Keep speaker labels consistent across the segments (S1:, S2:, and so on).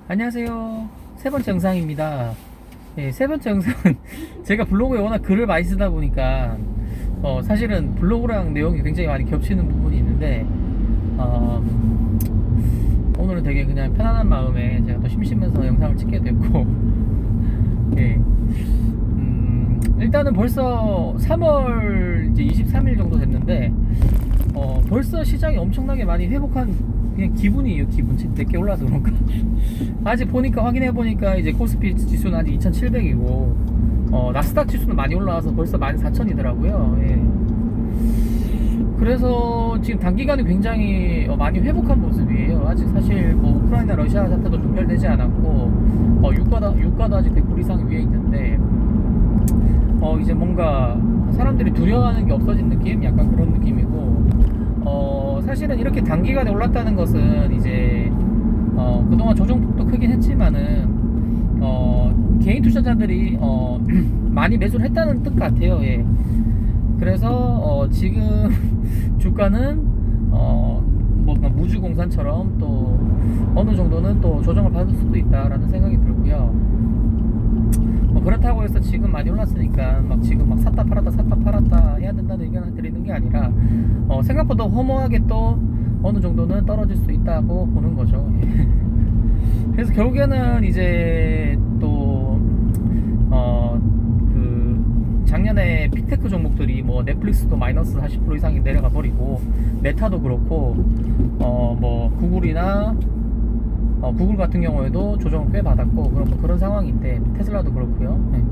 S1: 안녕하세요. 세 번째 영상입니다. 네, 세 번째 영상은 제가 블로그에 워낙 글을 많이 쓰다 보니까 사실은 블로그랑 내용이 굉장히 많이 겹치는 부분이 있는데 오늘은 되게 그냥 편안한 마음에 제가 또 심심해서 영상을 찍게 됐고 예, 일단은 벌써 3월 이제 23일 정도 됐는데 벌써 시장이 엄청나게 많이 회복한 그냥 기분이에요. 기분 내게 올라서 그런가. 아직 보니까 확인해 보니까 이제 코스피 지수는 아직 2,700이고 나스닥 지수는 많이 올라와서 벌써 14,000이더라고요. 예. 그래서 지금 단기간에 굉장히 많이 회복한 모습이에요. 아직 사실 뭐 우크라이나 러시아 사태도 종결되지 않았고 유가도 아직 100불 이상 위에 있는데 이제 뭔가 사람들이 두려워하는 게 없어진 느낌? 약간 그런 느낌이고 사실은 이렇게 단기간에 올랐다는 것은 이제 그동안 조정폭도 크긴 했지만은 개인 투자자들이 많이 매수를 했다는 뜻 같아요. 예. 그래서 지금 주가는 뭔가 무주공산처럼 또 어느 정도는 또 조정을 받을 수도 있다라는 생각이 들고요. 그렇다고 해서 지금 많이 올랐으니까 지금 샀다 팔았다 해야 된다는 의견을 드리는 게 아니라 생각보다 허무하게 또 어느 정도는 떨어질 수 있다고 보는 거죠. 그래서 결국에는 이제 또 작년에 빅테크 종목들이 뭐 넷플릭스도 마이너스 40% 이상이 내려가 버리고 메타도 그렇고 뭐 구글이나 구글 같은 경우에도 조정을 꽤 받았고 그런 상황인데 테슬라도 그렇고요. 네.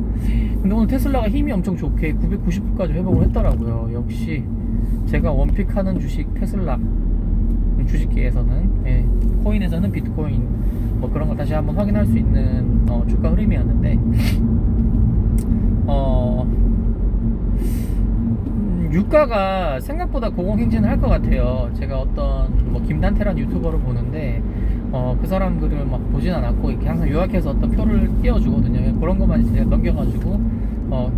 S1: 근데 오늘 테슬라가 힘이 엄청 좋게 990불까지 회복을 했더라고요. 역시 제가 원픽하는 주식 테슬라 주식계에서는 코인에서는 비트코인 뭐 그런 걸 다시 한번 확인할 수 있는 주가 흐름이었는데 유가가 생각보다 고공행진을 할 것 같아요. 제가 어떤 뭐 김단태라는 유튜버를 보는데 그 사람 글을 막 보진 않았고 이렇게 항상 요약해서 어떤 표를 띄워주거든요. 그런 것만 제가 넘겨가지고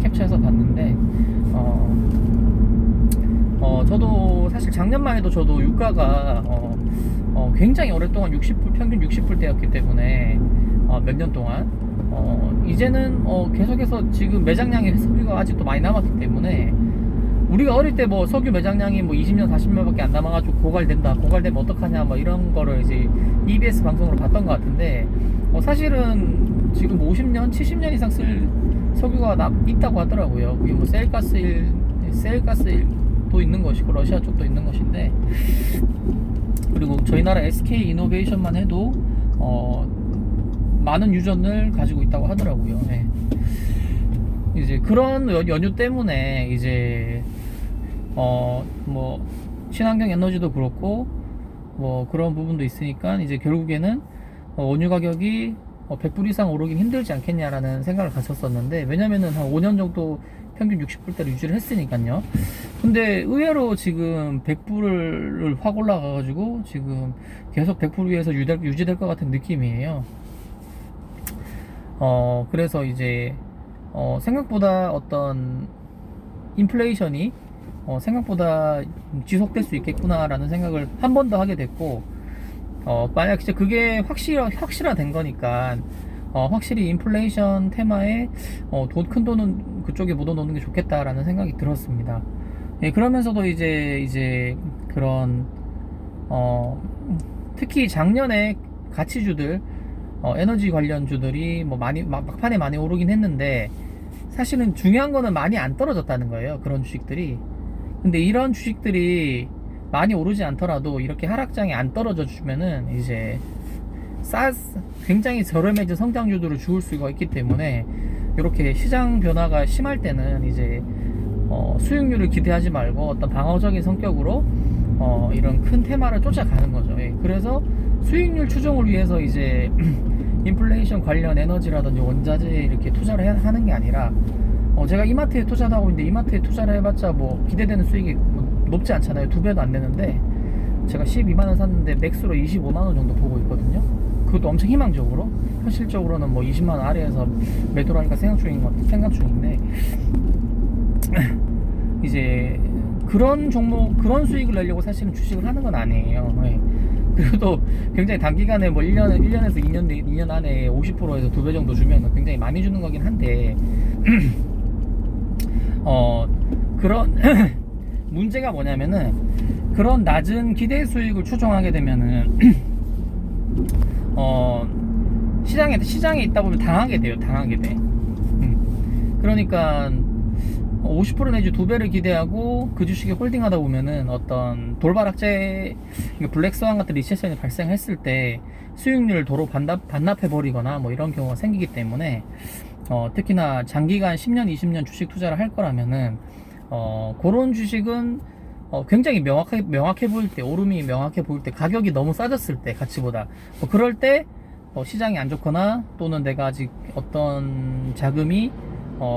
S1: 캡처해서 봤는데 저도 사실 작년만 해도 저도 유가가 굉장히 오랫동안 60불 평균 60불대였기 때문에 몇 년 동안 이제는 계속해서 지금 매장량의 소비가 아직도 많이 남았기 때문에 우리가 어릴 때 뭐 석유 매장량이 뭐 20년 40년밖에 안 남아가지고 고갈되면 어떡하냐 뭐 이런 거를 이제 EBS 방송으로 봤던 것 같은데 사실은 지금 50년 70년 이상 쓸 석유가 있다고 하더라고요. 그게 뭐 셀가스도 있는 것이고 러시아 쪽도 있는 것인데 그리고 저희 나라 SK 이노베이션만 해도 많은 유전을 가지고 있다고 하더라고요. 네. 이제 그런 연유 때문에 이제 뭐 친환경 에너지도 그렇고 뭐 그런 부분도 있으니까 이제 결국에는 원유 가격이 100불 이상 오르긴 힘들지 않겠냐라는 생각을 가졌었는데 왜냐면은 한 5년 정도 평균 60불대로 유지를 했으니까요. 근데 의외로 지금 100불을 확 올라가가지고 지금 계속 100불 위에서 유지될 것 같은 느낌이에요. 그래서 이제 생각보다 어떤 인플레이션이 생각보다 지속될 수 있겠구나 라는 생각을 한 번 더 하게 됐고 만약 진짜 그게 확실화된 거니까 확실히 인플레이션 테마에 큰 돈은 그쪽에 묻어놓는 게 좋겠다라는 생각이 들었습니다. 예, 그러면서도 이제 그런 특히 작년에 가치주들 에너지 관련주들이 뭐 막판에 많이 오르긴 했는데 사실은 중요한 거는 많이 안 떨어졌다는 거예요. 그런 주식들이. 근데 이런 주식들이 많이 오르지 않더라도 이렇게 하락장에 안 떨어져 주면은 이제 굉장히 저렴해진 성장주들을 주울 수가 있기 때문에 이렇게 시장 변화가 심할 때는 이제 수익률을 기대하지 말고 어떤 방어적인 성격으로 이런 큰 테마를 쫓아가는 거죠. 예. 그래서 수익률 추정을 위해서 이제 인플레이션 관련 에너지라든지 원자재에 이렇게 투자를 하는 게 아니라 제가 이마트에 투자도 하고 있는데 이마트에 투자를 해봤자 뭐 기대되는 수익이 뭐 높지 않잖아요. 2배도 안 되는데 제가 12만원 샀는데 맥스로 25만원 정도 보고 있거든요. 그것도 엄청 희망적으로. 현실적으로는 뭐 20만원 아래에서 매도를 하니까 생각 중인데 이제 그런 종목 그런 수익을 내려고 사실은 주식을 하는 건 아니에요. 네. 그래도 굉장히 단기간에 뭐 1년에서 2년 안에 50%에서 2배 정도 주면 굉장히 많이 주는 거긴 한데, 그런, 문제가 뭐냐면은, 그런 낮은 기대 수익을 추정하게 되면은, 시장에 있다 보면 당하게 돼요. 당하게 돼. 그러니까, 50% 내지 2배를 기대하고 그 주식에 홀딩하다 보면은 어떤 돌발 악재, 블랙스완 같은 리세션이 발생했을 때 수익률을 도로 반납해 버리거나 뭐 이런 경우가 생기기 때문에, 특히나 장기간 10년 20년 주식 투자를 할 거라면은 그런 주식은 굉장히 명확해 보일 때, 오름이 명확해 보일 때, 가격이 너무 싸졌을 때, 가치보다 그럴 때 시장이 안 좋거나, 또는 내가 아직 어떤 자금이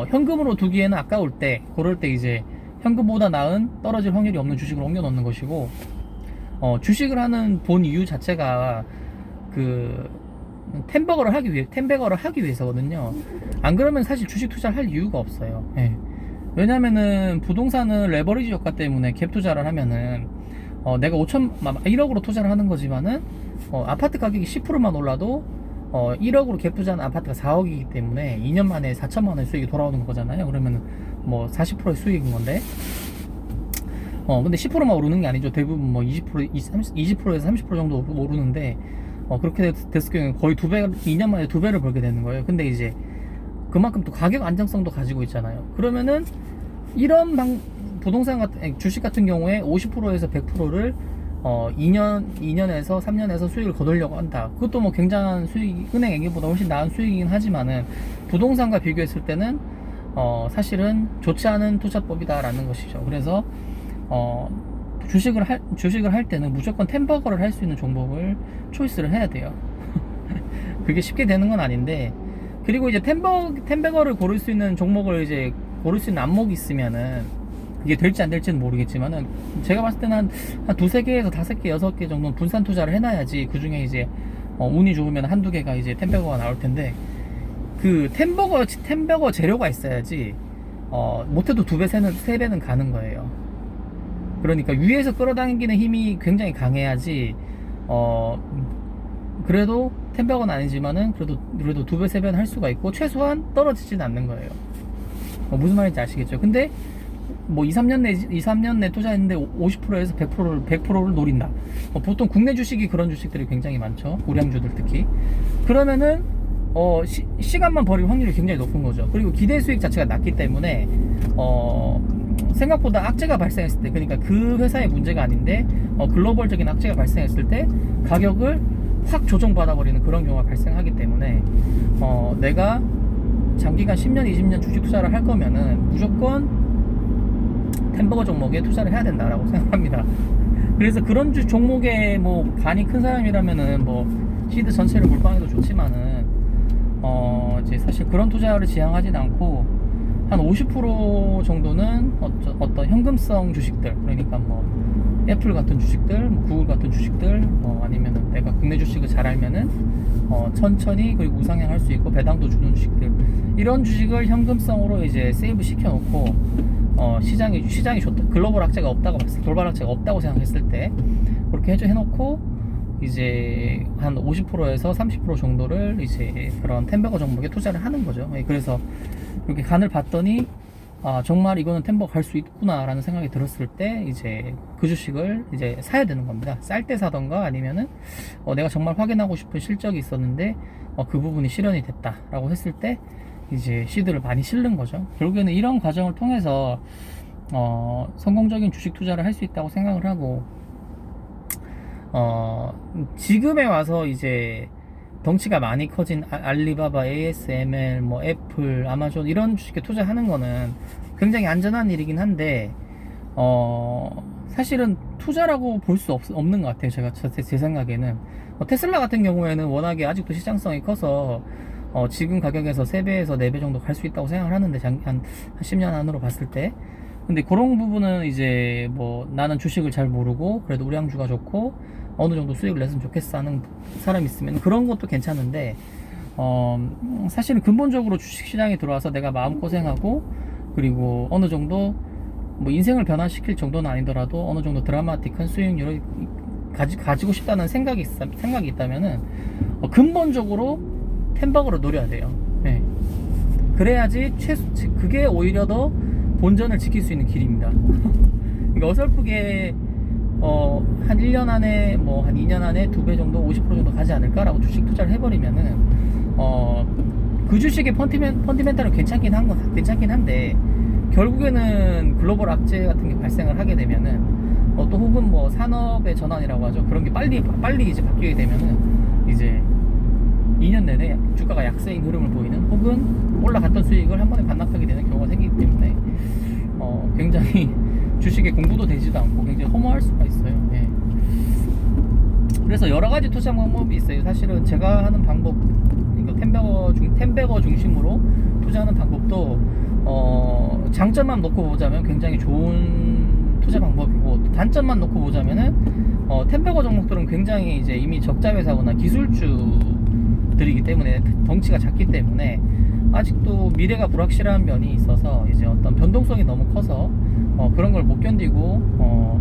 S1: 현금으로 두기에는 아까울 때, 그럴 때 이제 현금보다 나은 떨어질 확률이 없는 주식을 옮겨 놓는 것이고, 주식을 하는 본 이유 자체가 그 템버거를 하기 위해서거든요. 안 그러면 사실 주식 투자를 할 이유가 없어요. 예. 왜냐면은 부동산은 레버리지 효과 때문에 갭 투자를 하면은 내가 1억으로 투자를 하는 거지만은 아파트 가격이 10%만 올라도 1억으로 갭 투자한 아파트가 4억이기 때문에 2년 만에 4천만 원 수익이 돌아오는 거잖아요. 그러면 뭐 40%의 수익인 건데, 근데 10%만 오르는 게 아니죠. 대부분 뭐 20%에서 30% 정도 오르는데, 그렇게 됐을 경우에 거의 2년 만에 2배를 벌게 되는 거예요. 근데 이제 그만큼 또 가격 안정성도 가지고 있잖아요. 그러면은 이런 부동산 같은, 주식 같은 경우에 50%에서 100%를 2년에서 3년에서 수익을 거두려고 한다. 그것도 뭐 굉장한 수익, 은행 액면보다 훨씬 나은 수익이긴 하지만은 부동산과 비교했을 때는 사실은 좋지 않은 투자법이다라는 것이죠. 그래서 주식을 할 때는 무조건 템버거를 할 수 있는 종목을 초이스를 해야 돼요. 그게 쉽게 되는 건 아닌데, 그리고 이제 템버거를 고를 수 있는 종목을 이제 고를 수 있는 안목이 있으면은, 그게 될지 안 될지는 모르겠지만은, 제가 봤을 때는 한 2-3개에서 5개, 6개 정도는 분산 투자를 해놔야지, 그 중에 이제 운이 좋으면 1-2개가 이제 템버거가 나올 텐데, 그 템버거 재료가 있어야지 못해도 2배, 3배는 가는 거예요. 그러니까 위에서 끌어당기는 힘이 굉장히 강해야지, 그래도 템버거는 아니지만은 그래도 2배, 3배는 할 수가 있고, 최소한 떨어지진 않는 거예요. 무슨 말인지 아시겠죠? 근데 뭐 2-3년 내 투자했는데 50%에서 100%를 노린다. 보통 국내 주식이 그런 주식들이 굉장히 많죠. 우량주들 특히. 그러면은 시간만 버릴 확률이 굉장히 높은 거죠. 그리고 기대 수익 자체가 낮기 때문에 생각보다 악재가 발생했을 때, 그러니까 그 회사의 문제가 아닌데 글로벌적인 악재가 발생했을 때 가격을 확 조정받아 버리는 그런 경우가 발생하기 때문에, 내가 장기간 10년 20년 주식 투자를 할 거면은 무조건 템버거 종목에 투자를 해야 된다라고 생각합니다. 그래서 그런 종목에 뭐 간이 큰 사람이라면은 뭐 시드 전체를 몰빵해도 좋지만은, 이제 사실 그런 투자를 지향하진 않고, 한 50% 정도는 어떤 현금성 주식들, 그러니까 뭐 애플 같은 주식들, 뭐 구글 같은 주식들, 아니면은 내가 국내 주식을 잘 알면은 천천히 그리고 우상향 할 수 있고 배당도 주는 주식들, 이런 주식을 현금성으로 이제 세이브 시켜 놓고, 시장이 좋다, 글로벌 악재가 없다고 봤을 때, 돌발 악재가 없다고 생각했을 때 그렇게 해놓고, 이제 한 50%에서 30% 정도를 이제 그런 템버거 종목에 투자를 하는 거죠. 그래서 이렇게 간을 봤더니, 정말 이거는 템버거 갈 수 있구나 라는 생각이 들었을 때, 이제 그 주식을 이제 사야 되는 겁니다. 쌀 때 사던가, 아니면은 내가 정말 확인하고 싶은 실적이 있었는데 그 부분이 실현이 됐다 라고 했을 때 이제 시드를 많이 실는 거죠. 결국에는 이런 과정을 통해서 성공적인 주식 투자를 할 수 있다고 생각을 하고, 지금에 와서 이제 덩치가 많이 커진 알리바바, ASML, 뭐 애플, 아마존, 이런 주식에 투자하는 거는 굉장히 안전한 일이긴 한데, 사실은 투자라고 볼 수 없는 것 같아요. 제 생각에는. 테슬라 같은 경우에는 워낙에 아직도 시장성이 커서 지금 가격에서 3배에서 4배 정도 갈 수 있다고 생각을 하는데, 한 10년 안으로 봤을 때. 근데 그런 부분은 이제 뭐 나는 주식을 잘 모르고 그래도 우량주가 좋고 어느 정도 수익을 냈으면 좋겠어 하는 사람이 있으면 그런 것도 괜찮은데, 사실은 근본적으로 주식시장에 들어와서 내가 마음고생하고, 그리고 어느 정도 뭐 인생을 변화시킬 정도는 아니더라도 어느 정도 드라마틱한 수익률을 가지고 싶다는 생각이 있다면은 근본적으로 템버거를 노려야 돼요. 네. 그래야지 그게 오히려 더 본전을 지킬 수 있는 길입니다. 그러니까 어설프게 한 1년 안에 한 2년 안에 2배 정도 50% 정도 가지 않을까라고 주식 투자를 해버리면은 그 주식의 펀디멘탈은 괜찮긴 한데 결국에는 글로벌 악재 같은 게 발생을 하게 되면은 또 혹은 산업의 전환이라고 하죠. 그런 게 빨리 이제 바뀌게 되면은 이제 2년 내내 주가가 약세인 흐름을 보이는 혹은 올라갔던 수익을 한 번에 반납하게 되는 경우가 생기기 때문에 굉장히 주식에 공부도 되지도 않고 굉장히 허무할 수가 있어요. 네. 그래서 여러 가지 투자 방법이 있어요. 사실은 제가 하는 방법, 템버거 중심으로 투자하는 방법도 장점만 놓고 보자면 굉장히 좋은 투자 방법이고, 또 단점만 놓고 보자면은 템버거 종목들은 굉장히 이제 이미 적자 회사거나 기술주들이기 때문에 덩치가 작기 때문에 아직도 미래가 불확실한 면이 있어서 이제 어떤 변동성이 너무 커서 그런 걸 못 견디고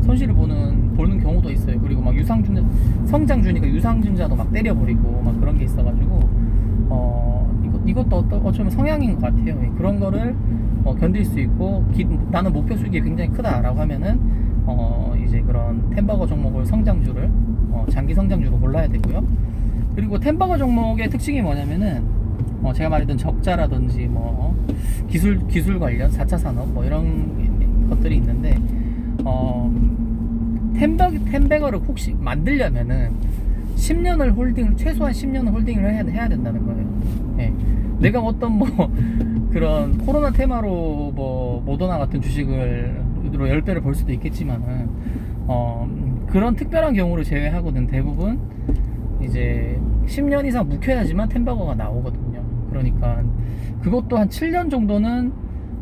S1: 손실을 보는 경우도 있어요. 그리고 막 성장주니까 유상증자도 막 때려버리고 막 그런 게 있어가지고 이것도 어쩌면 성향인 것 같아요. 그런 거를 견딜 수 있고 나는 목표 수익이 굉장히 크다라고 하면은 이제 그런 템버거 종목을 성장주를 장기 성장주로 골라야 되고요. 그리고 템버거 종목의 특징이 뭐냐면은 제가 말했던 적자라든지 기술 관련 4차 산업 이런 것들이 있는데 템버거를 혹시 만들려면은 10년을 최소한 10년을 홀딩을 해야 된다는 거예요. 네. 내가 어떤 그런 코로나 테마로 모더나 같은 주식을 10배를 벌 수도 있겠지만은 그런 특별한 경우를 제외하고는 대부분 이제 10년 이상 묵혀야지만 템버거가 나오거든요. 그러니까 그것도 한 7년 정도는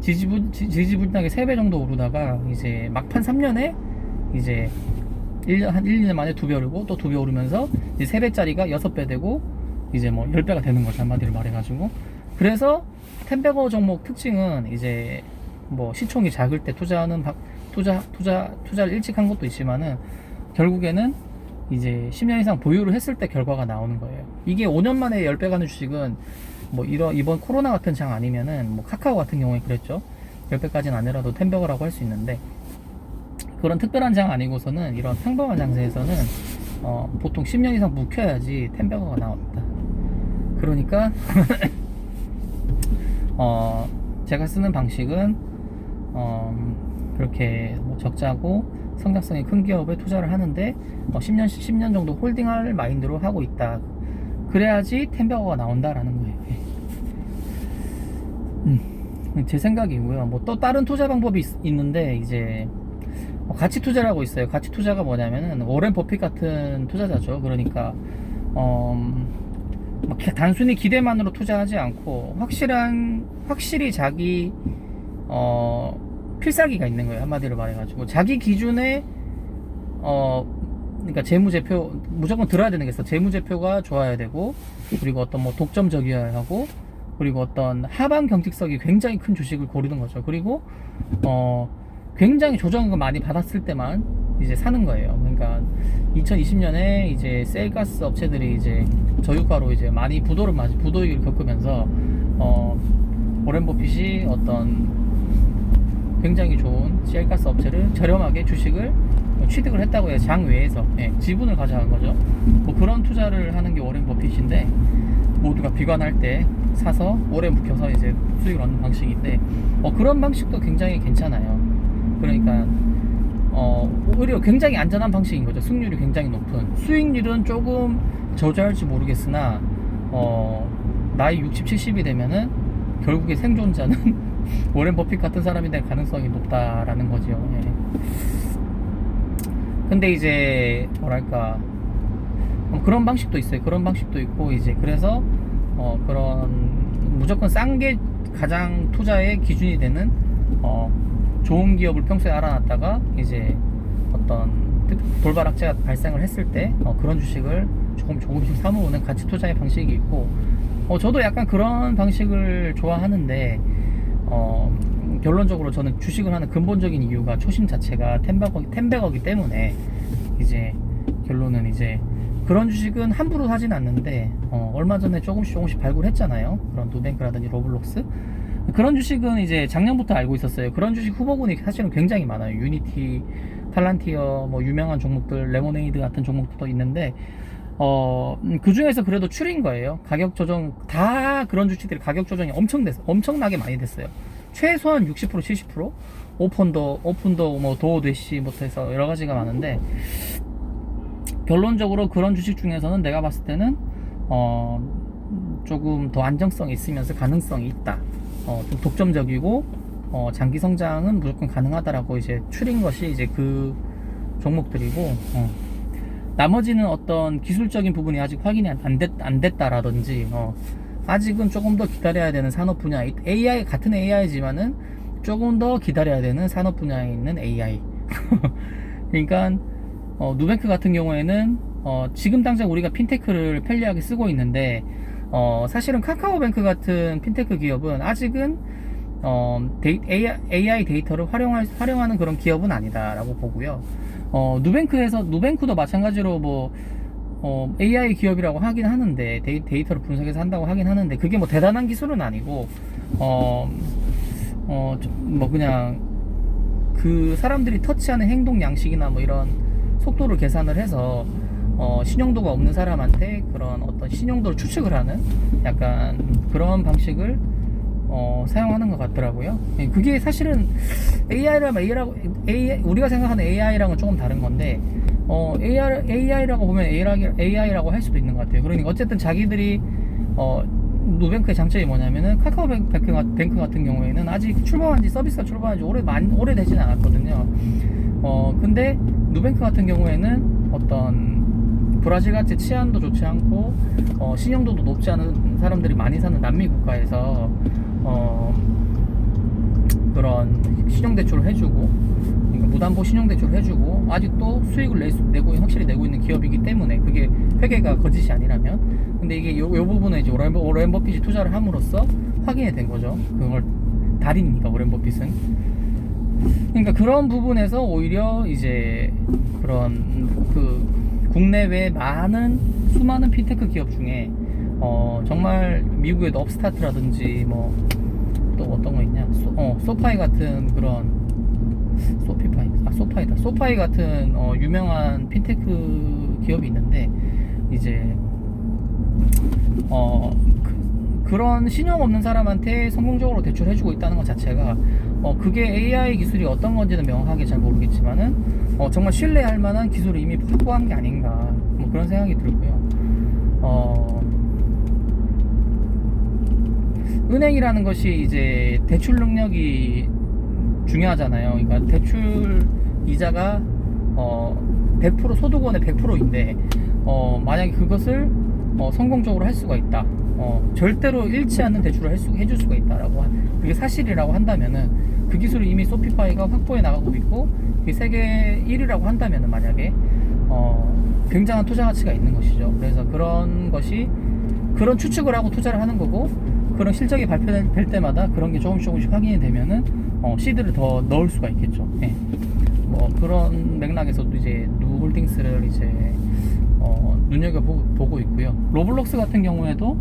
S1: 지지부진하게 3배 정도 오르다가 이제 막판 3년에 이제 한 1년 만에 2배 오르고 또 2배 오르면서 이제 3배짜리가 6배 되고 이제 10배가 되는 거죠. 한마디로 말해가지고. 그래서 템버거 종목 특징은 이제 시총이 작을 때 투자를 일찍 한 것도 있지만은 결국에는 이제 10년 이상 보유를 했을 때 결과가 나오는 거예요. 이게 5년 만에 10배 가는 주식은 이번 코로나 같은 장 아니면은 카카오 같은 경우에 그랬죠. 10배까지는 아니라도 템버거라고 할 수 있는데 그런 특별한 장 아니고서는 이런 평범한 장세에서는 보통 10년 이상 묵혀야지 템버거가 나옵니다. 그러니까 제가 쓰는 방식은 그렇게 적자고 성장성이 큰 기업에 투자를 하는데 10년 정도 홀딩할 마인드로 하고 있다. 그래야지 템버거가 나온다라는 거예요. 제 생각이고요. 또 다른 투자 방법이 있는데 이제 가치 투자라고 있어요. 가치 투자가 뭐냐면은 워렌 버핏 같은 투자자죠. 그러니까 단순히 기대만으로 투자하지 않고 확실히 자기 필살기가 있는 거예요. 한마디로 말해가지고 자기 기준에 그러니까 재무제표 무조건 들어야 되는 게 있어. 재무제표가 좋아야 되고, 그리고 어떤 독점적이어야 하고, 그리고 어떤 하방 경직성이 굉장히 큰 주식을 고르는 거죠. 그리고 굉장히 조정을 많이 받았을 때만 이제 사는 거예요. 그러니까 2020년에 이제 셀가스 업체들이 이제 저유가로 이제 많이 부도위기를 겪으면서 워렌 버핏이 어떤 굉장히 좋은 셀가스 업체를 저렴하게 주식을 취득을 했다고 해요. 장외에서 지분을 가져간 거죠. 그런 투자를 하는 게 워렌 버핏인데 모두가 비관할 때 사서 오래 묵혀서 이제 수익을 얻는 방식인데 그런 방식도 굉장히 괜찮아요. 그러니까 오히려 굉장히 안전한 방식인 거죠. 승률이 굉장히 높은. 수익률은 조금 저조할지 모르겠으나 나이 60, 70이 되면은 결국에 생존자는 워렌 버핏 같은 사람이 될 가능성이 높다라는 거죠. 근데 이제 뭐랄까 그런 방식도 있어요. 그런 방식도 있고 이제 그래서 그런 무조건 싼 게 가장 투자의 기준이 되는 좋은 기업을 평소에 알아놨다가 이제 어떤 돌발 악재가 발생을 했을 때 그런 주식을 조금씩 사모으는 가치 투자의 방식이 있고 저도 약간 그런 방식을 좋아하는데 결론적으로 저는 주식을 하는 근본적인 이유가 초심 자체가 템버거기 때문에 이제 결론은 이제 그런 주식은 함부로 사진 않는데 얼마 전에 조금씩 발굴했잖아요. 그런 누뱅크라든지 로블록스 그런 주식은 이제 작년부터 알고 있었어요. 그런 주식 후보군이 사실은 굉장히 많아요. 유니티, 팔란티어, 뭐 유명한 종목들, 레모네이드 같은 종목도 있는데 그 중에서 그래도 추린 거예요. 가격 조정 다 그런 주식들이 가격 조정이 엄청나게 많이 됐어요. 최소한 60% 70% 오픈도 뭐 도어 대시부터 해서 여러 가지가 많은데 결론적으로 그런 주식 중에서는 내가 봤을 때는 조금 더 안정성이 있으면서 가능성이 있다. 좀 독점적이고 장기 성장은 무조건 가능하다라고 이제 추린 것이 이제 그 종목들이고 나머지는 어떤 기술적인 부분이 아직 확인이 안 됐다라든지 아직은 조금 더 기다려야 되는 산업 분야 AI 같은 AI지만은 조금 더 기다려야 되는 산업 분야에 있는 AI 그러니까 누뱅크 같은 경우에는 지금 당장 우리가 핀테크를 편리하게 쓰고 있는데 사실은 카카오뱅크 같은 핀테크 기업은 아직은 AI 데이터를 활용하는 그런 기업은 아니다라고 보고요. 누뱅크도 마찬가지로 뭐 AI 기업이라고 하긴 하는데 데이터를 분석해서 한다고 하긴 하는데 그게 뭐 대단한 기술은 아니고 뭐 그냥 그 사람들이 터치하는 행동 양식이나 뭐 이런 속도를 계산을 해서 신용도가 없는 사람한테 그런 어떤 신용도를 추측을 하는 약간 그런 방식을 사용하는 것 같더라고요. 그게 사실은 우리가 생각하는 AI랑은 조금 다른 건데 AI라고 보면 AI라고 할 수도 있는 것 같아요. 그러니까 어쨌든 자기들이 누뱅크의 장점이 뭐냐면은 카카오뱅크 같은 경우에는 아직 서비스가 출범한 지 오래되진 않았거든요. 근데 누뱅크 같은 경우에는 어떤 브라질 같이 치안도 좋지 않고 신용도도 높지 않은 사람들이 많이 사는 남미 국가에서 그런 신용대출을 해주고 그러니까 무담보 신용대출을 해주고 아직도 수익을 확실히 내고 있는 기업이기 때문에 그게 회계가 거짓이 아니라면 근데 이게 요 부분에 이제 오렌 버핏이 투자를 함으로써 확인이 된 거죠. 그걸 달인이니까 오렌 버핏은. 그러니까 그런 부분에서 오히려 이제 그런 그 국내외 수많은 핀테크 기업 중에 정말 미국에도 업스타트라든지 뭐 또 어떤 거 있냐 소파이 같은 그런 소파이 같은 유명한 핀테크 기업이 있는데 이제 그런 신용 없는 사람한테 성공적으로 대출해주고 있다는 것 자체가 그게 AI 기술이 어떤 건지는 명확하게 잘 모르겠지만은 정말 신뢰할 만한 기술을 이미 확보한 게 아닌가 뭐 그런 생각이 들고요. 은행이라는 것이 이제 대출 능력이 중요하잖아요. 그러니까 대출 이자가 100% 소득원의 100%인데 만약에 그것을 성공적으로 할 수가 있다. 절대로 잃지 않는 대출을 해줄 수가 있다라고 그게 사실이라고 한다면은 그 기술을 이미 소피파이가 확보해 나가고 있고 그게 세계 1위라고 한다면은 만약에 굉장한 투자 가치가 있는 것이죠. 그래서 그런 추측을 하고 투자를 하는 거고 그런 실적이 발표될 때마다 그런 게 조금씩 확인이 되면은 시드를 더 넣을 수가 있겠죠. 예. 뭐 그런 맥락에서도 이제 누홀딩스를 이제 눈여겨보고 있고요. 로블록스 같은 경우에도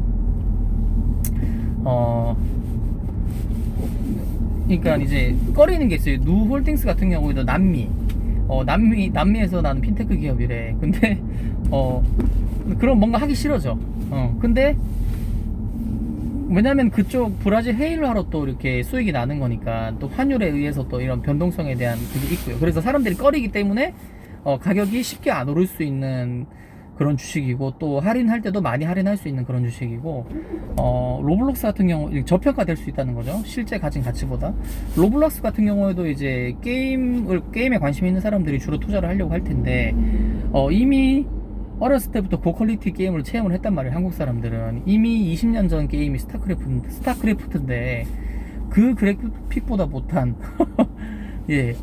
S1: 그러니까 이제 꺼리는 게 있어요. 누홀딩스 같은 경우에도 남미에서 나는 핀테크 기업이래. 근데 그럼 뭔가 하기 싫어져. 근데 왜냐면 그쪽 브라질 헤일로 하러 또 이렇게 수익이 나는 거니까 또 환율에 의해서 또 이런 변동성에 대한 그게 있고요. 그래서 사람들이 꺼리기 때문에 가격이 쉽게 안 오를 수 있는 그런 주식이고 또 할인할 때도 많이 할인할 수 있는 그런 주식이고 로블록스 같은 경우 저평가될 수 있다는 거죠. 실제 가진 가치보다. 로블록스 같은 경우에도 이제 게임에 관심 있는 사람들이 주로 투자를 하려고 할 텐데 이미 어렸을 때부터 고퀄리티 게임을 체험을 했단 말이에요. 한국 사람들은 이미 20년 전 게임이 스타크래프트인데 그 그래픽보다 못한 예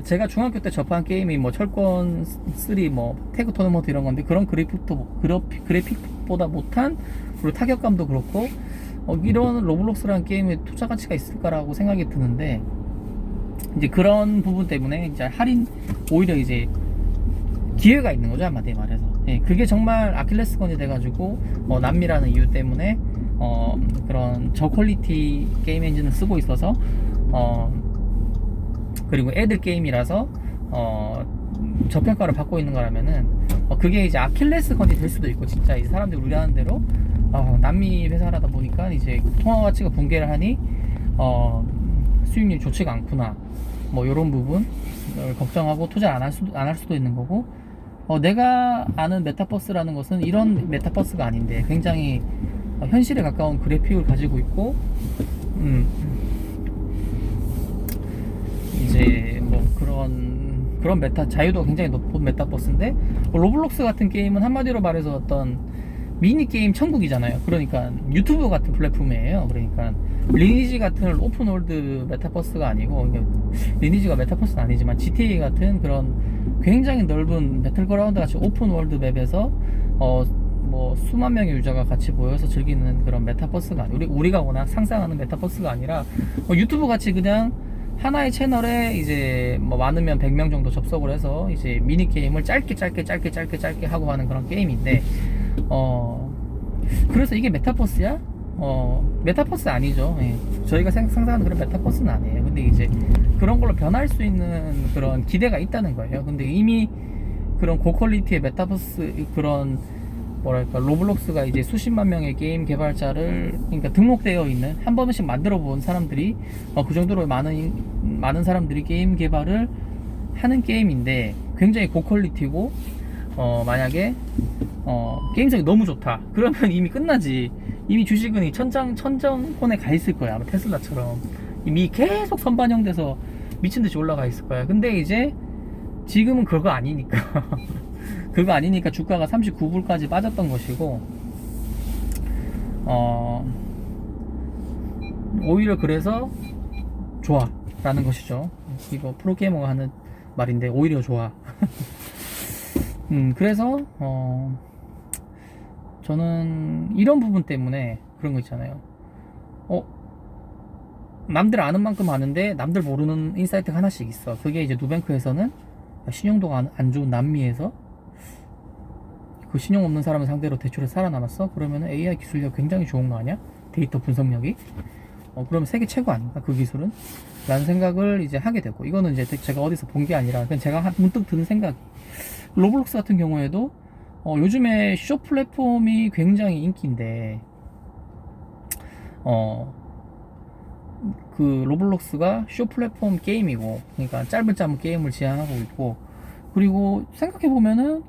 S1: 제가 중학교 때 접한 게임이 뭐 철권 3 뭐 태그 토너먼트 이런 건데 그런 그래픽보다 못한 그리고 타격감도 그렇고 이런 로블록스라는 게임에 투자 가치가 있을까라고 생각이 드는데 이제 그런 부분 때문에 이제 오히려 이제 기회가 있는 거죠, 한마디로 말해서. 예, 그게 정말 아킬레스건이 돼가지고 남미라는 이유 때문에 그런 저퀄리티 게임 엔진을 쓰고 있어서 그리고 애들 게임이라서 저평가를 받고 있는 거라면은 그게 이제 아킬레스건이 될 수도 있고, 진짜 이 사람들이 우려하는 대로 남미 회사라다 보니까 이제 통화 가치가 붕괴를 하니 수익률이 좋지가 않구나, 뭐 이런 부분 걱정하고 투자 안 할 수도 있는 거고, 내가 아는 메타버스라는 것은 이런 메타버스가 아닌데 굉장히 현실에 가까운 그래픽을 가지고 있고, 이제 뭐 그런 자유도가 굉장히 높은 메타버스인데, 로블록스 같은 게임은 한마디로 말해서 어떤 미니게임 천국이잖아요. 그러니까 유튜브 같은 플랫폼이에요. 그러니까 리니지 같은 오픈월드 메타버스가 아니고, 리니지가 메타버스는 아니지만 GTA 같은 그런 굉장히 넓은 배틀그라운드 같이 오픈월드 맵에서 뭐 수만 명의 유저가 같이 모여서 즐기는 그런 메타버스가 아니고, 우리가 워낙 상상하는 메타버스가 아니라 유튜브 같이 그냥 하나의 채널에 이제 뭐 많으면 100명 정도 접속을 해서 이제 미니 게임을 짧게 하고 하는 그런 게임인데, 그래서 이게 메타버스야? 메타버스 아니죠. 예. 저희가 상상하는 그런 메타버스는 아니에요. 근데 이제 그런 걸로 변할 수 있는 그런 기대가 있다는 거예요. 근데 이미 그런 고퀄리티의 메타버스, 그런 뭐랄까, 로블록스가 이제 수십만 명의 게임 개발자를, 그러니까 등록되어 있는, 한 번씩 만들어 본 사람들이 그 정도로 많은 사람들이 게임 개발을 하는 게임인데, 굉장히 고퀄리티고 만약에 게임성이 너무 좋다 그러면 이미 끝나지. 이미 주식은 천정권에 가 있을 거야. 아마 테슬라처럼 이미 계속 선반영돼서 미친듯이 올라가 있을 거야. 근데 이제 지금은 그거 아니니까 그거 아니니까 주가가 39불까지 빠졌던 것이고, 오히려 그래서 좋아 라는 것이죠. 이거 프로게이머가 하는 말인데, 오히려 좋아. 그래서 저는 이런 부분 때문에 그런 거 있잖아요. 남들 아는 만큼 아는데 남들 모르는 인사이트가 하나씩 있어. 그게 이제 누뱅크에서는 신용도가 안 좋은 남미에서 그 신용 없는 사람을 상대로 대출에 살아남았어? 그러면 AI 기술력 굉장히 좋은 거 아니야? 데이터 분석력이? 그러면 세계 최고 아닌가? 그 기술은? 라는 생각을 이제 하게 되고, 이거는 이제 제가 어디서 본 게 아니라 그냥 제가 문득 드는 생각이, 로블록스 같은 경우에도 요즘에 쇼 플랫폼이 굉장히 인기인데, 그 로블록스가 쇼 플랫폼 게임이고, 그러니까 짧은 게임을 지향하고 있고, 그리고 생각해보면은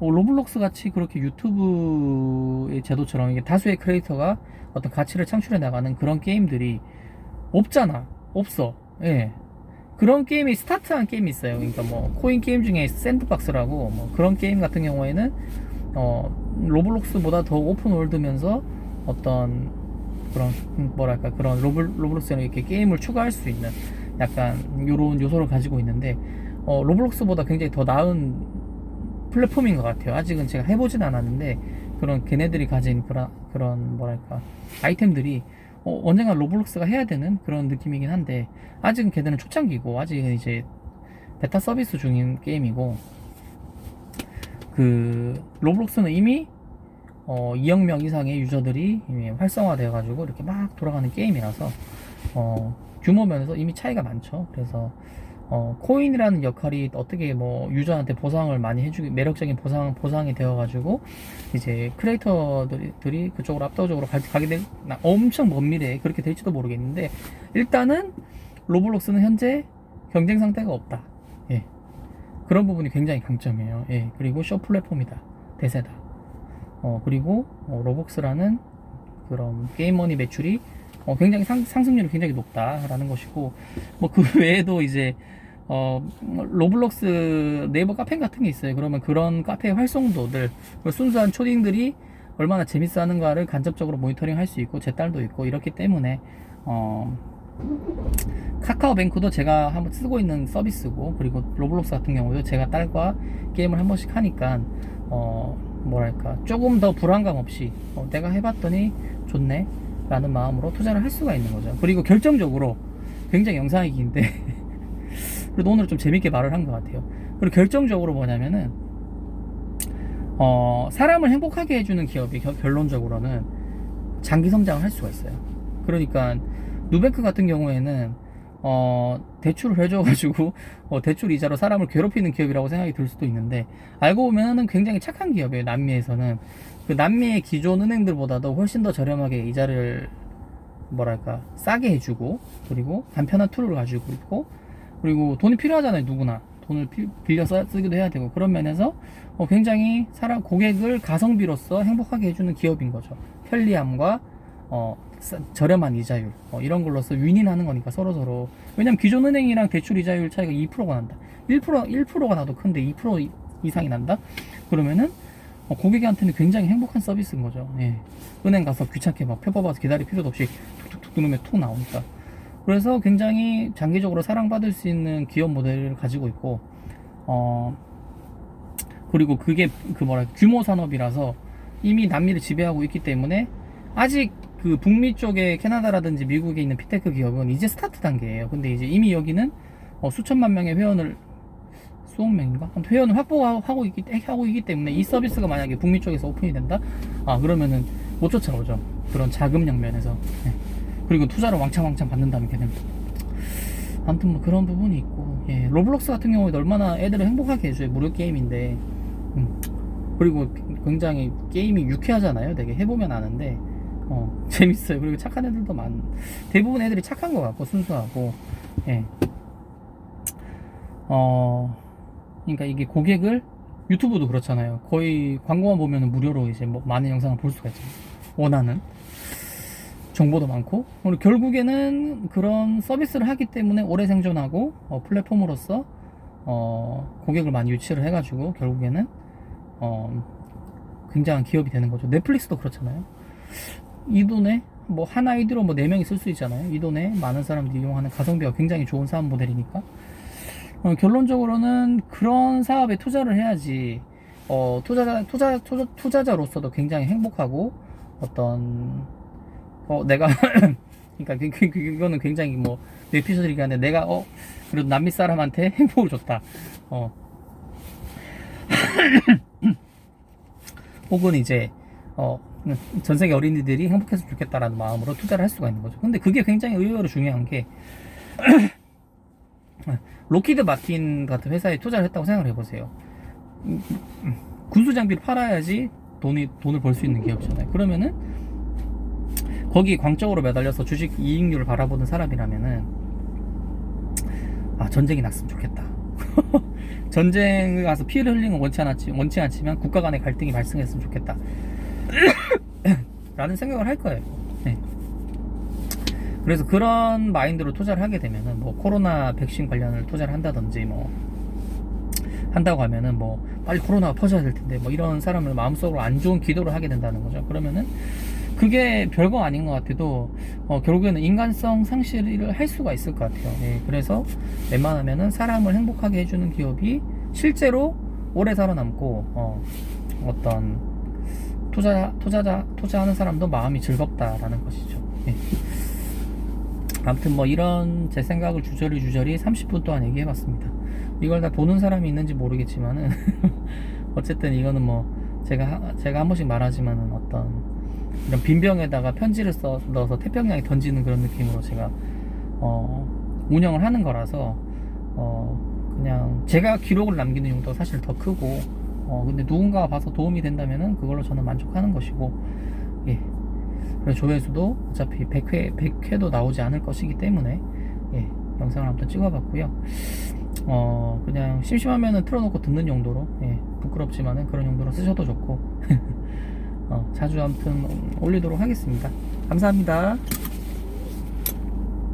S1: 로블록스 같이 그렇게 유튜브의 제도처럼 이게 다수의 크리에이터가 어떤 가치를 창출해 나가는 그런 게임들이 없어. 예. 그런 게임이 스타트한 게임이 있어요. 그러니까 뭐 코인 게임 중에 샌드박스라고, 뭐 그런 게임 같은 경우에는 로블록스보다 더 오픈월드면서 어떤 그런 뭐랄까, 그런 로블록스에 이렇게 게임을 추가할 수 있는 약간 요런 요소를 가지고 있는데, 로블록스보다 굉장히 더 나은 플랫폼인 것 같아요. 아직은 제가 해보진 않았는데, 그런 걔네들이 가진 그런 뭐랄까 아이템들이 언젠가 로블록스가 해야 되는 그런 느낌이긴 한데, 아직은 걔들은 초창기고 아직은 이제 베타 서비스 중인 게임이고, 그 로블록스는 이미 2억 명 이상의 유저들이 이미 활성화되어 가지고 이렇게 막 돌아가는 게임이라서 규모 면에서 이미 차이가 많죠. 그래서 코인이라는 역할이 어떻게 뭐 유저한테 보상을 많이 해주기, 매력적인 보상이 되어가지고 이제 크리에이터들이 그쪽으로 압도적으로 가게 될, 엄청 먼 미래에 그렇게 될지도 모르겠는데, 일단은 로블록스는 현재 경쟁 상태가 없다. 예. 그런 부분이 굉장히 강점이에요. 예. 그리고 쇼 플랫폼이다. 대세다. 그리고 로벅스라는 그런 게임머니 매출이 굉장히 상승률이 굉장히 높다라는 것이고, 뭐 그 외에도 이제 로블록스 네이버 카페 같은 게 있어요. 그러면 그런 카페의 활성도들, 순수한 초딩들이 얼마나 재밌어 하는가를 간접적으로 모니터링 할 수 있고, 제 딸도 있고 이렇기 때문에 카카오뱅크도 제가 한번 쓰고 있는 서비스고, 그리고 로블록스 같은 경우도 제가 딸과 게임을 한 번씩 하니까 뭐랄까, 조금 더 불안감 없이 내가 해봤더니 좋네 라는 마음으로 투자를 할 수가 있는 거죠. 그리고 결정적으로, 굉장히 영상이 긴데 그래도 오늘 좀 재밌게 말을 한 것 같아요. 그리고 결정적으로 뭐냐면은 사람을 행복하게 해주는 기업이 결론적으로는 장기 성장을 할 수가 있어요. 그러니까 누뱅크 같은 경우에는 대출을 해줘가지고 대출 이자로 사람을 괴롭히는 기업이라고 생각이 들 수도 있는데, 알고 보면은 굉장히 착한 기업이에요. 남미에서는 그 남미의 기존 은행들보다도 훨씬 더 저렴하게 이자를 뭐랄까 싸게 해주고, 그리고 간편한 툴을 가지고 있고, 그리고 돈이 필요하잖아요. 누구나 돈을 빌려서 쓰기도 해야 되고, 그런 면에서 굉장히 고객을 가성비로서 행복하게 해주는 기업인 거죠. 편리함과 저렴한 이자율 이런 걸로서 윈윈하는 거니까 서로. 왜냐면 기존 은행이랑 대출 이자율 차이가 2%가 난다. 1%가 나도 큰데 2% 이상이 난다? 그러면은 고객한테는 굉장히 행복한 서비스인 거죠. 예. 은행 가서 귀찮게 막 표 뽑아서 기다릴 필요도 없이 툭툭툭 누르면 톡 나오니까. 그래서 굉장히 장기적으로 사랑받을 수 있는 기업 모델을 가지고 있고, 그리고 그게 규모 산업이라서 이미 남미를 지배하고 있기 때문에, 아직 그 북미 쪽에 캐나다라든지 미국에 있는 피테크 기업은 이제 스타트 단계예요. 근데 이제 이미 여기는 수천만 명의 회원을, 수억 명인가? 회원을 확보하고 있기 때문에, 이 서비스가 만약에 북미 쪽에서 오픈이 된다? 그러면은 못 쫓아오죠. 그런 자금력 면에서. 네. 그리고 투자를 왕창 받는다면 걔는. 아무튼 뭐 그런 부분이 있고, 예. 로블록스 같은 경우에 얼마나 애들을 행복하게 해줘요. 무료 게임인데. 그리고 굉장히 게임이 유쾌하잖아요. 되게 해보면 아는데 재밌어요. 그리고 착한 애들도 대부분 애들이 착한 것 같고 순수하고, 예. 그러니까 이게 고객을, 유튜브도 그렇잖아요. 거의 광고만 보면 무료로 이제 뭐 많은 영상을 볼 수가 있잖아요. 원하는 정보도 많고, 그리고 결국에는 그런 서비스를 하기 때문에 오래 생존하고, 플랫폼으로서 고객을 많이 유치를 해가지고 결국에는 굉장한 기업이 되는 거죠. 넷플릭스도 그렇잖아요. 이 돈에 뭐 한 아이디로 뭐 4명이 쓸 수 있잖아요. 이 돈에 많은 사람들이 이용하는 가성비가 굉장히 좋은 사업 모델이니까, 결론적으로는 그런 사업에 투자를 해야지 투자자로서도 굉장히 행복하고, 내가 그러니까 그거는 굉장히 뭐 뇌피셜이긴 한데, 내가 그래도 남미 사람한테 행복을 줬다, 혹은 이제 전 세계 어린이들이 행복했으면 좋겠다라는 마음으로 투자를 할 수가 있는 거죠. 근데 그게 굉장히 의외로 중요한 게 로키드 마틴 같은 회사에 투자를 했다고 생각을 해보세요. 군수 장비를 팔아야지 돈을 벌 수 있는 기업이잖아요. 그러면은 거기 광적으로 매달려서 주식 이익률을 바라보는 사람이라면은 전쟁이 났으면 좋겠다. 전쟁을 가서 피를 흘리는 건 원치 않지만 국가 간의 갈등이 발생했으면 좋겠다 라는 생각을 할 거예요. 네. 그래서 그런 마인드로 투자를 하게 되면은, 뭐 코로나 백신 관련을 투자를 한다든지 뭐 한다고 하면은, 뭐 빨리 코로나가 퍼져야 될 텐데 뭐 이런 사람을 마음속으로 안 좋은 기도를 하게 된다는 거죠. 그러면은 그게 별거 아닌 것 같아도 결국에는 인간성 상실을 할 수가 있을 것 같아요. 예, 그래서 웬만하면은 사람을 행복하게 해주는 기업이 실제로 오래 살아남고, 어떤 투자하는 사람도 마음이 즐겁다라는 것이죠. 예. 아무튼 뭐 이런 제 생각을 주저리 30분 동안 얘기해봤습니다. 이걸 다 보는 사람이 있는지 모르겠지만은 어쨌든 이거는 뭐 제가 한 번씩 말하지만은 이런 빈병에다가 편지를 넣어서 태평양에 던지는 그런 느낌으로 제가 운영을 하는 거라서, 그냥 제가 기록을 남기는 용도가 사실 더 크고, 근데 누군가가 봐서 도움이 된다면은 그걸로 저는 만족하는 것이고, 예. 그래서 조회수도 어차피 100회도 나오지 않을 것이기 때문에, 예, 영상을 한번 찍어봤고요. 그냥 심심하면은 틀어놓고 듣는 용도로, 예, 부끄럽지만은 그런 용도로 쓰셔도 좋고 자주 아무튼 올리도록 하겠습니다. 감사합니다.